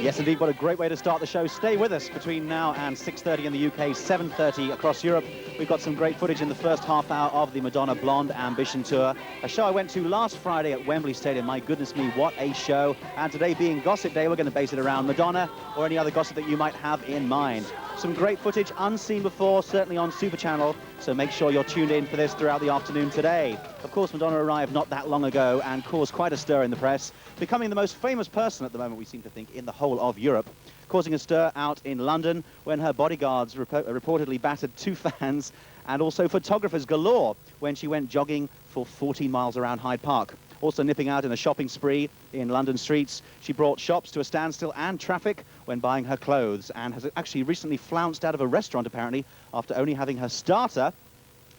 Yes, indeed. What a great way to start the show. Stay with us between now and 6:30 in the UK, 7:30 across Europe. We've got some great footage in the first half hour of the Madonna Blonde Ambition Tour, a show I went to last Friday at Wembley Stadium. My goodness me, what a show. And today being Gossip Day, we're going to base it around Madonna or any other gossip that you might have in mind. Some great footage unseen before, certainly on Super Channel, so make sure you're tuned in for this throughout the afternoon today. Of course, Madonna arrived not that long ago and caused quite a stir in the press, becoming the most famous person at the moment, we seem to think, in the whole of Europe, causing a stir out in London when her bodyguards reportedly battered 2 fans, and also photographers galore when she went jogging for 14 miles around Hyde Park. Also nipping out in a shopping spree in London streets, she brought shops to a standstill and traffic when buying her clothes, and has actually recently flounced out of a restaurant, apparently, after only having her starter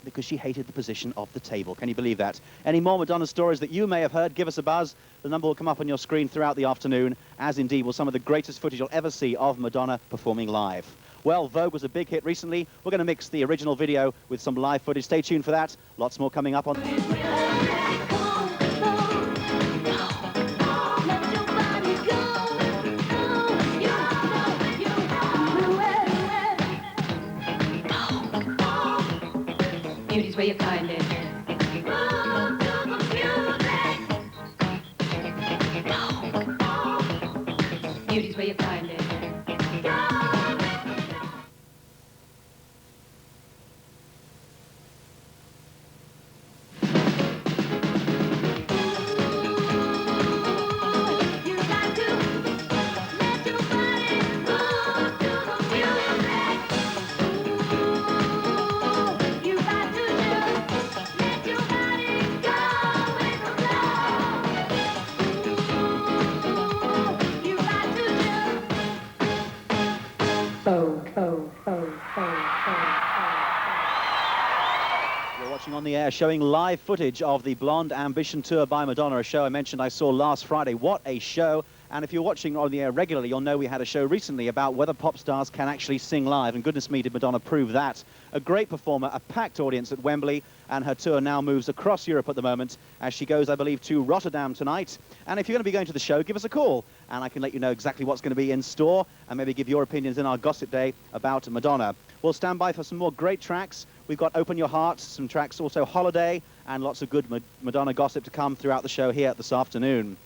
because she hated the position of the table. Can you believe that? Any more Madonna stories that you may have heard, give us a buzz. The number will come up on your screen throughout the afternoon, as indeed will some of the greatest footage you'll ever see of Madonna performing live. Well, Vogue was a big hit recently. We're going to mix the original video with some live footage. Stay tuned for that. Lots more coming up on... Beauty's where you find it. Beauty's where you find it. You're watching On the Air, showing live footage of the Blonde Ambition Tour by Madonna, a show I mentioned I saw last Friday. What a show. And if you're watching On the Air regularly, you'll know we had a show recently about whether pop stars can actually sing live, and goodness me, did Madonna prove that. A great performer, a packed audience at Wembley, and her tour now moves across Europe at the moment as she goes, I believe, to Rotterdam tonight. And if you're going to be going to the show, give us a call, and I can let you know exactly what's going to be in store, and maybe give your opinions in our Gossip Day about Madonna. We'll stand by for some more great tracks. We've got Open Your Heart, some tracks, also Holiday, and lots of good Madonna gossip to come throughout the show here this afternoon.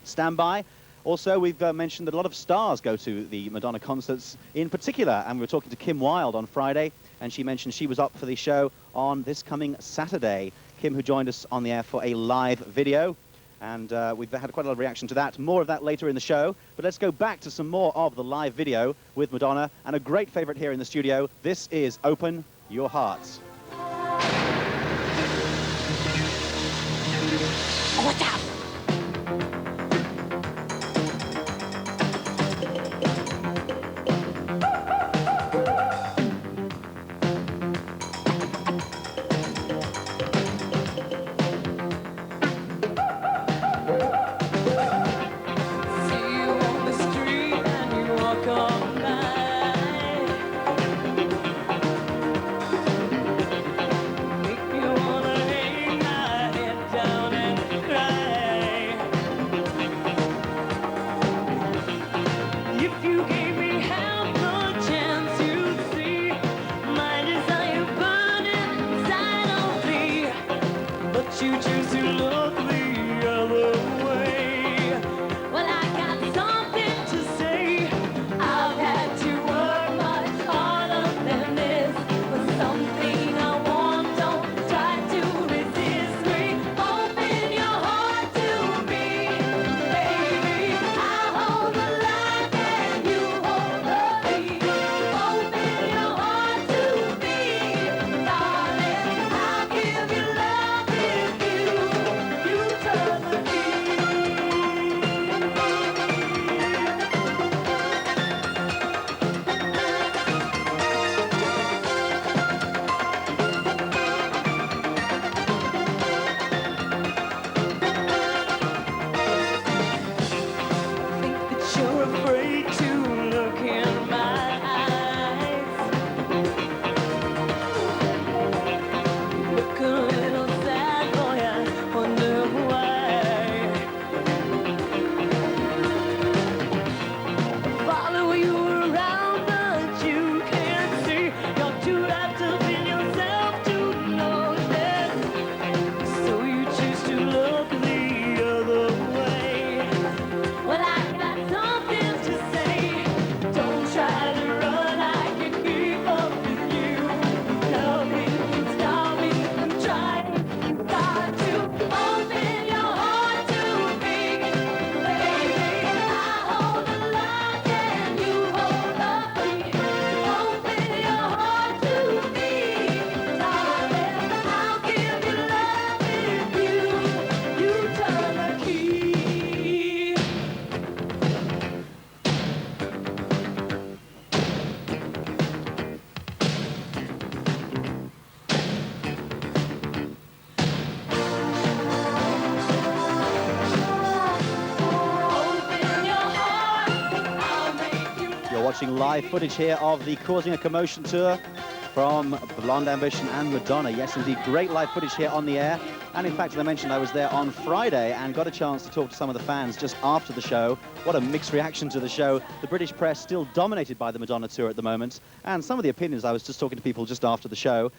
Stand by. Also, we've mentioned that a lot of stars go to the Madonna concerts in particular, and we were talking to Kim Wilde on Friday, and she mentioned she was up for the show on this coming Saturday. Kim, who joined us on the air for a live video, and we've had quite a lot of reaction to that. More of that later in the show, but let's go back to some more of the live video with Madonna, and a great favorite here in the studio. This is Open Your Hearts. What's up? watching live footage here of the Causing a Commotion tour from Blonde Ambition and Madonna. Yes, indeed, great live footage here on the air. And in fact, as I mentioned, I was there on Friday and got a chance to talk to some of the fans just after the show. What a mixed reaction to the show. The British press still dominated by the Madonna tour at the moment. And some of the opinions, I was just talking to people just after the show.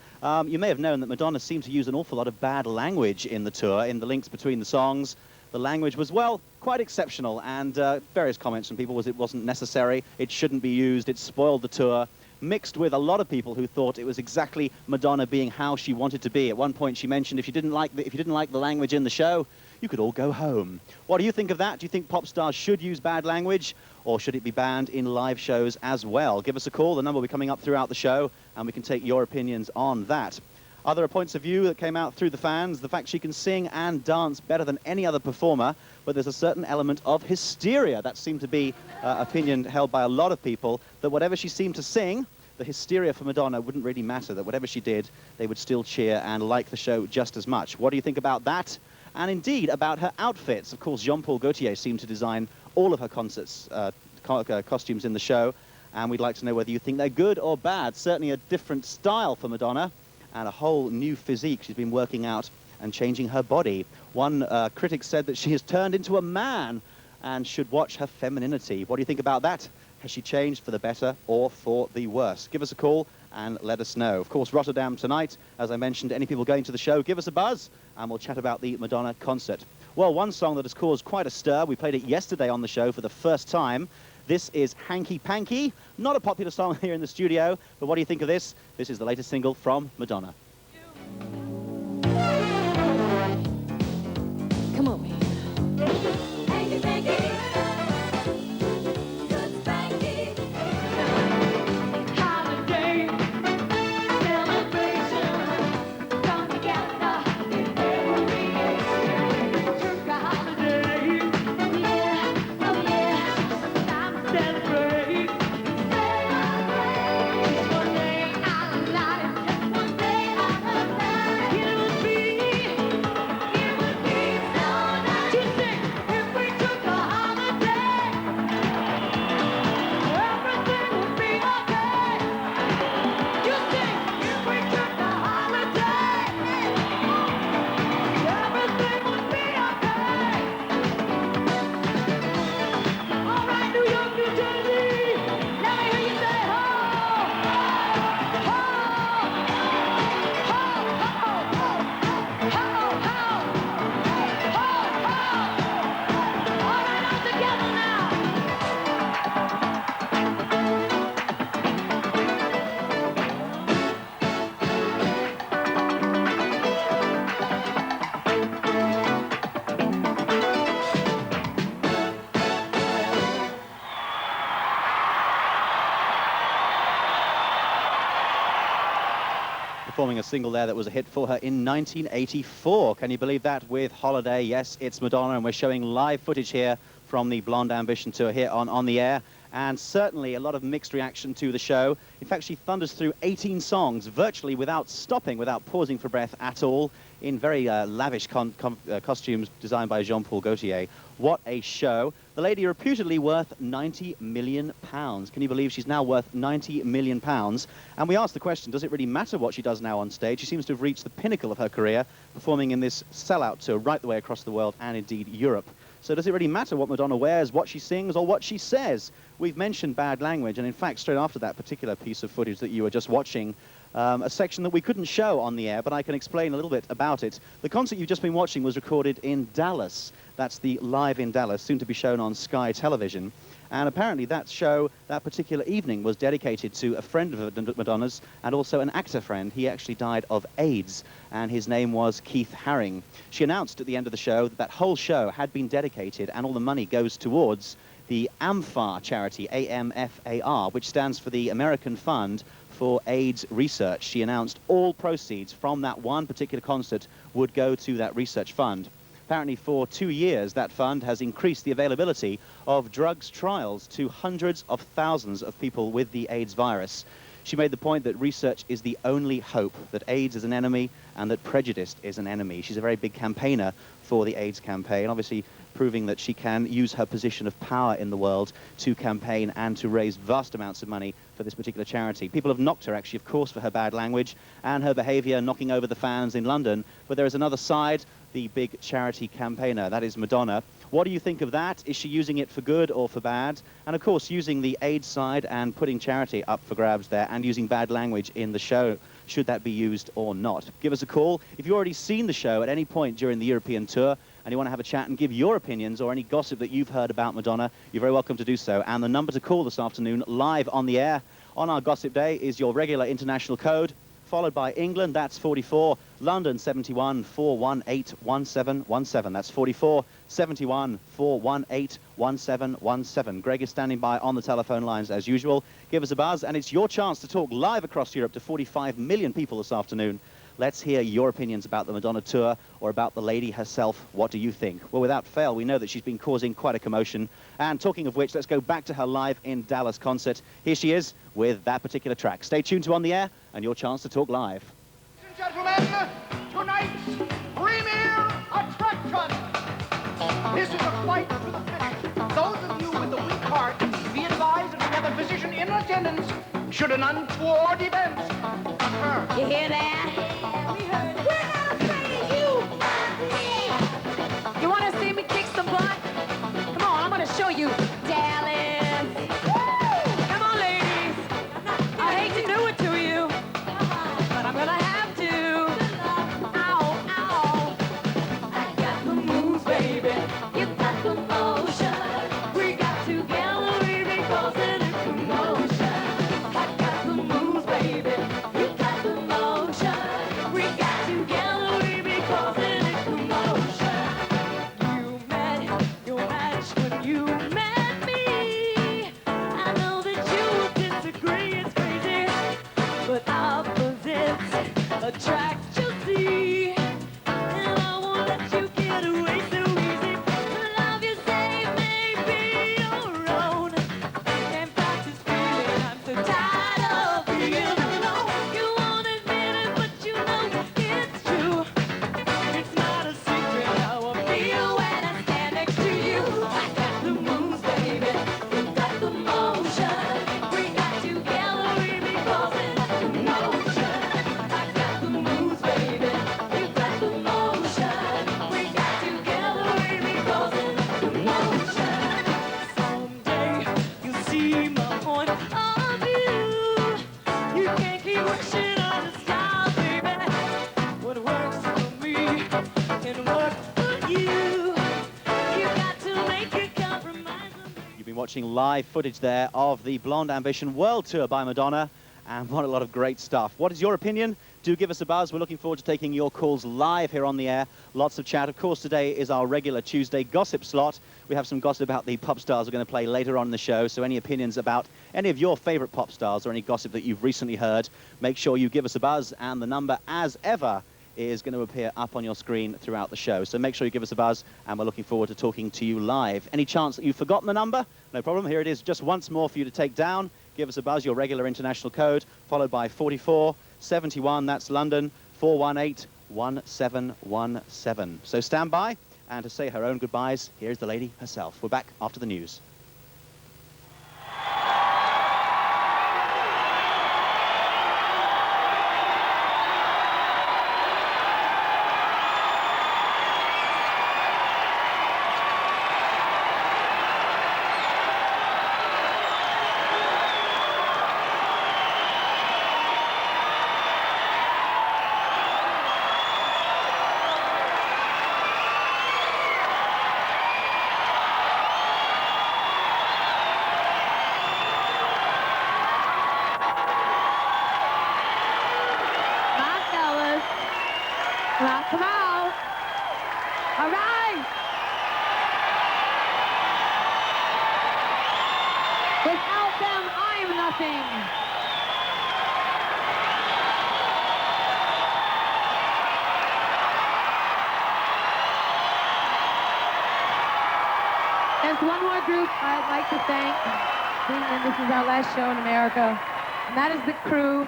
You may have known that Madonna seemed to use an awful lot of bad language in the tour, in the links between the songs. The language was, well, quite exceptional, and various comments from people was it wasn't necessary, it shouldn't be used, it spoiled the tour, mixed with a lot of people who thought it was exactly Madonna being how she wanted to be. At one point she mentioned if you didn't like the language in the show, you could all go home. What do you think of that? Do you think pop stars should use bad language, or should it be banned in live shows as well? Give us a call, the number will be coming up throughout the show, and we can take your opinions on that. Other points of view that came out through the fans, the fact she can sing and dance better than any other performer, but there's a certain element of hysteria. That seemed to be opinion held by a lot of people, that whatever she seemed to sing, the hysteria for Madonna wouldn't really matter, that whatever she did, they would still cheer and like the show just as much. What do you think about that? And indeed, about her outfits. Of course, Jean-Paul Gaultier seemed to design all of her concerts, costumes in the show, and we'd like to know whether you think they're good or bad. Certainly a different style for Madonna, and a whole new physique she's been working out and changing her body. One critic said that she has turned into a man and should watch her femininity. What do you think about that? Has she changed for the better or for the worse? Give us a call and let us know. Of course, Rotterdam tonight, as I mentioned, any people going to the show, give us a buzz and we'll chat about the Madonna concert. Well, one song that has caused quite a stir, we played it yesterday on the show for the first time. This is Hanky Panky, not a popular song here in the studio, but what do you think of this? This is the latest single from Madonna. Come on, man. Hanky panky. Good spanky. Holiday. Celebration. Come together in every age. Took a holiday. Oh yeah, oh yeah. Time to celebrate. Celebrate. Just one day out of life. Just one day out of life. It would be so nice to sing if we took a holiday. Everything would be okay. You sing if we took a holiday. Everything would be okay. All right, New York, New Jersey, let me hear you say ho, ho, ho, ho, ho, ho, ho. All right, all together now. Performing a single there that was a hit for her in 1984. Can you believe that? With Holiday. Yes, it's Madonna, and we're showing live footage here from the Blonde Ambition tour here on the air. And certainly a lot of mixed reaction to the show. In fact, she thunders through 18 songs virtually without stopping, without pausing for breath at all, in very lavish costumes designed by Jean-Paul Gaultier. What a show. The lady reputedly worth £90 million. Can you believe she's now worth £90 million? And we asked the question, does it really matter what she does now on stage? She seems to have reached the pinnacle of her career, performing in this sellout tour right the way across the world and indeed Europe. So does it really matter what Madonna wears, what she sings, or what she says? We've mentioned bad language, and in fact, straight after that particular piece of footage that you were just watching, a section that we couldn't show on the air, but I can explain a little bit about it. The concert you've just been watching was recorded in Dallas. That's the Live in Dallas, soon to be shown on Sky Television. And apparently that show, that particular evening, was dedicated to a friend of Madonna's and also an actor friend. He actually died of AIDS, and his name was Keith Haring. She announced at the end of the show that that whole show had been dedicated, and all the money goes towards the AMFAR charity, AMFAR, which stands for the American Fund for AIDS Research. She announced all proceeds from that one particular concert would go to that research fund. Apparently for 2 years, that fund has increased the availability of drugs trials to hundreds of thousands of people with the AIDS virus. She made the point that research is the only hope, that AIDS is an enemy and that prejudice is an enemy. She's a very big campaigner for the AIDS campaign. Obviously, proving that she can use her position of power in the world to campaign and to raise vast amounts of money for this particular charity. People have knocked her, actually, of course, for her bad language and her behavior knocking over the fans in London. But there is another side, the big charity campaigner, that is Madonna. What do you think of that? Is she using it for good or for bad? And of course, using the aid side and putting charity up for grabs there and using bad language in the show. Should that be used or not? Give us a call. If you've already seen the show at any point during the European tour and you want to have a chat and give your opinions or any gossip that you've heard about Madonna, you're very welcome to do so. And the number to call this afternoon, live on the air on our Gossip Day, is your regular international code, followed by England, that's 44, London 71 418 1717. That's 44 71 418 1717. Greg is standing by on the telephone lines as usual. Give us a buzz, and it's your chance to talk live across Europe to 45 million people this afternoon. Let's hear your opinions about the Madonna tour or about the lady herself. What do you think? Well, without fail, we know that she's been causing quite a commotion. And talking of which, let's go back to her live in Dallas concert. Here she is with that particular track. Stay tuned to On the Air and your chance to talk live. Ladies and gentlemen, tonight's premier attraction. This is a fight to the finish. Those of you with the weak heart, be advised that we have a physician in attendance should an untoward event occur. You hear that? We heard it. We're not afraid of you. You want to see me kick some butt? Come on, I'm going to show you, Dallas. Come on, ladies. I hate to do it to you, but I'm going to have to. Ow, ow. I got the moves, baby. You got the motion. We got together, we be causing a commotion. I got the moves, baby. You got the motion. We got together, we be causing a commotion. You met your match when you met me. I know that you will disagree, it's crazy, but opposites attract, you see. And I won't let you get away so easy. The love you save may be your own. In fact, this feeling, I'm so tired of being alone. You won't admit it, but you know it's true. It's not a secret how I feel when I stand next to you. I got the moves, baby. You got the motion. We got together, we be causing a commotion. I got the moves, baby. You got the motion. We got together, we be causing a commotion. Someday you'll see my point of view. You can't keep wishing on the stars, baby. What works for me can work for you. You got to make a compromise. You've been watching live footage there of the Blonde Ambition World Tour by Madonna, and what a lot of great stuff. What is your opinion? Do give us a buzz. We're looking forward to taking your calls live here on the air. Lots of chat. Of course, today is our regular Tuesday gossip slot. We have some gossip about the pop stars we're going to play later on in the show, so any opinions about any of your favorite pop stars or any gossip that you've recently heard, make sure you give us a buzz, and the number, as ever, is going to appear up on your screen throughout the show. So make sure you give us a buzz, and we're looking forward to talking to you live. Any chance that you've forgotten the number? No problem. Here it is just once more for you to take down. Give us a buzz, your regular international code, followed by 44 71, that's London, 418 1717. So stand by, and to say her own goodbyes, here's the lady herself. We're back after the news. Come on. All right. Without them, I am nothing. There's one more group I'd like to thank, being that this is our last show in America, and that is the crew.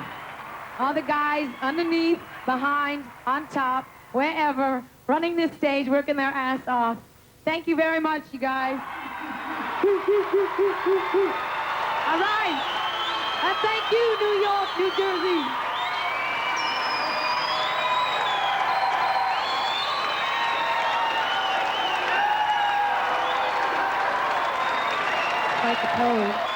All the guys underneath, behind, on top, wherever, running this stage, working their ass off. Thank you very much, you guys. All right. And thank you, New York, New Jersey. Quite the pose.